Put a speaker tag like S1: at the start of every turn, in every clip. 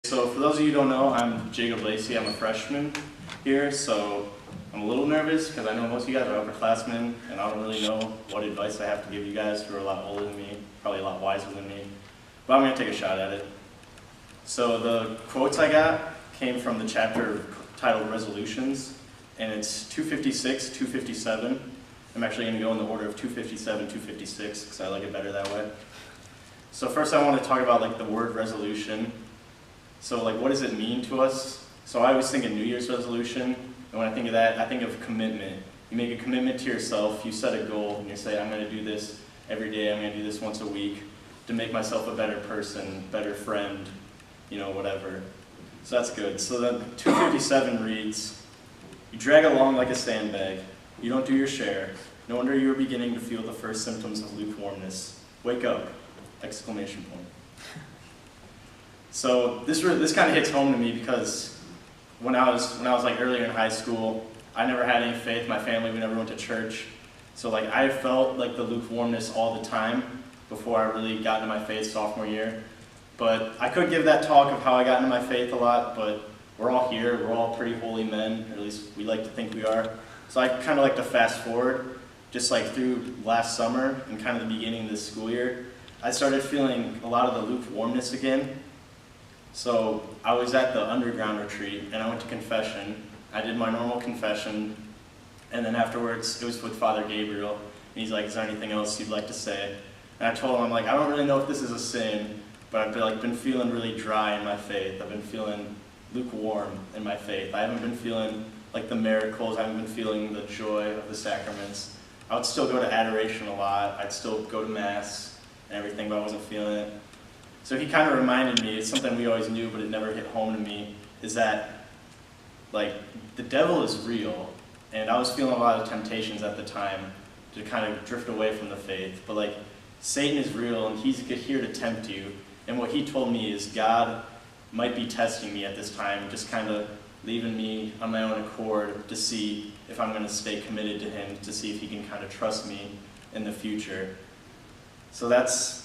S1: So for those of you who don't know, I'm Jacob Lacey. I'm a freshman here, so I'm a little nervous because I know most of you guys are upperclassmen, and I don't really know what advice I have to give you guys who are a lot older than me, probably a lot wiser than me, but I'm going to take a shot at it. So the quotes I got came from the chapter titled Resolutions, and it's 256, 257. I'm actually going to go in the order of 257, 256 because I like it better that way. So first I want to talk about the word resolution. So what does it mean to us? So I always think of New Year's resolution, and when I think of that, I think of commitment. You make a commitment to yourself, you set a goal, and you say, I'm going to do this every day, I'm going to do this once a week to make myself a better person, better friend, whatever. So that's good. So then 257 reads, you drag along like a sandbag. You don't do your share. No wonder you are beginning to feel the first symptoms of lukewarmness. Wake up! Exclamation point. So this kind of hits home to me because when I was earlier in high school, I never had any faith. My family, we never went to church. So I felt the lukewarmness all the time before I really got into my faith sophomore year. But I could give that talk of how I got into my faith a lot, but we're all here. We're all pretty holy men, or at least we like to think we are. So I kind of like to fast forward, just through last summer and kind of the beginning of this school year. I started feeling a lot of the lukewarmness again. So I was at the underground retreat, and I went to confession. I did my normal confession, and then afterwards, it was with Father Gabriel, and he's like, is there anything else you'd like to say? And I told him, I don't really know if this is a sin, but I've been feeling really dry in my faith. I've been feeling lukewarm in my faith. I haven't been feeling the miracles. I haven't been feeling the joy of the sacraments. I would still go to adoration a lot. I'd still go to Mass and everything, but I wasn't feeling it. So he kind of reminded me, it's something we always knew, but it never hit home to me, is that the devil is real, and I was feeling a lot of temptations at the time to kind of drift away from the faith, but Satan is real, and he's here to tempt you, and what he told me is God might be testing me at this time, just kind of leaving me on my own accord to see if I'm going to stay committed to him, to see if he can kind of trust me in the future. So that's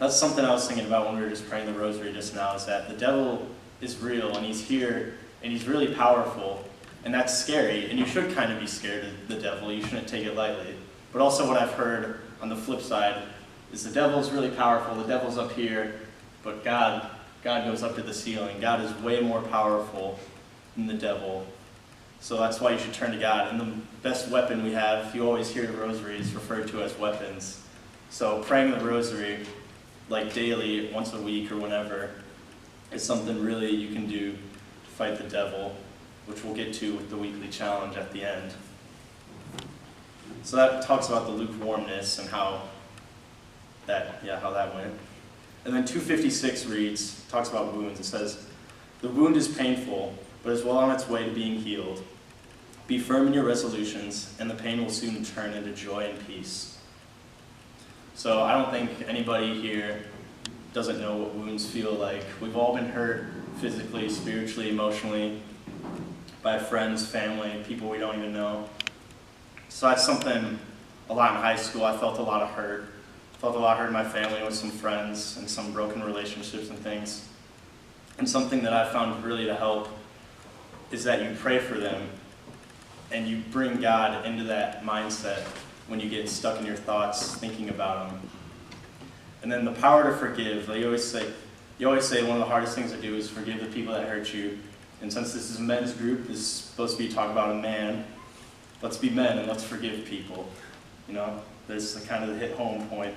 S1: something I was thinking about when we were just praying the rosary just now, is that the devil is real, and he's here, and he's really powerful, and that's scary, and you should kind of be scared of the devil. You shouldn't take it lightly. But also what I've heard on the flip side is the devil's really powerful, the devil's up here, but God goes up to the ceiling. God is way more powerful than the devil. So that's why you should turn to God. And the best weapon we have, you always hear the rosary is referred to as weapons. So praying the rosary daily, once a week or whenever, is something really you can do to fight the devil, which we'll get to with the weekly challenge at the end. So that talks about the lukewarmness and how that went. And then 256 reads, talks about wounds. It says, the wound is painful, but is well on its way to being healed. Be firm in your resolutions, and the pain will soon turn into joy and peace. So I don't think anybody here doesn't know what wounds feel like. We've all been hurt physically, spiritually, emotionally, by friends, family, people we don't even know. So that's something a lot in high school. I felt a lot of hurt. I felt a lot of hurt in my family with some friends and some broken relationships and things. And something that I found really to help is that you pray for them and you bring God into that mindset when you get stuck in your thoughts thinking about them. And then the power to forgive. You always say one of the hardest things to do is forgive the people that hurt you. And since this is a men's group, this is supposed to be talking about a man, let's be men and let's forgive people. There's kind of the hit home point.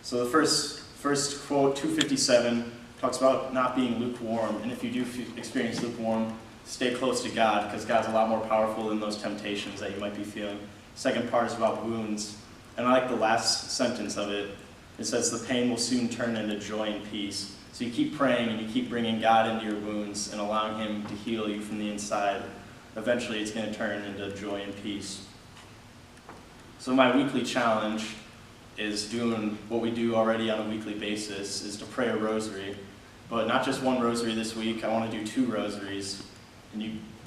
S1: So the first quote, 257, talks about not being lukewarm. And if you do experience lukewarm, stay close to God, because God's a lot more powerful than those temptations that you might be feeling. Second part is about wounds. And I like the last sentence of it. It says, the pain will soon turn into joy and peace. So you keep praying and you keep bringing God into your wounds and allowing him to heal you from the inside. Eventually it's going to turn into joy and peace. So my weekly challenge is doing what we do already on a weekly basis, is to pray a rosary. But not just one rosary this week, I want to do 2 rosaries.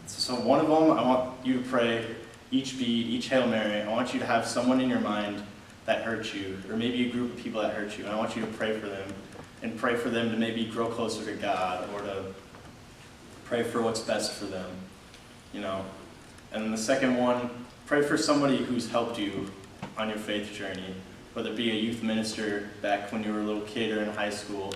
S1: So one of them, I want you to pray each bead, each Hail Mary. I want you to have someone in your mind that hurt you, or maybe a group of people that hurt you, and I want you to pray for them. and pray for them to maybe grow closer to God, or to pray for what's best for them, you know. And then the second one, pray for somebody who's helped you on your faith journey, whether it be a youth minister back when you were a little kid or in high school,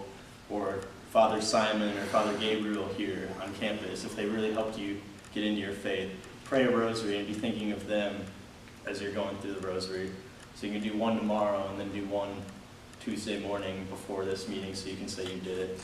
S1: or Father Simon or Father Gabriel here on campus. If they really helped you get into your faith, pray a rosary and be thinking of them as you're going through the rosary. So you can do one tomorrow and then do one Tuesday morning before this meeting so you can say you did it.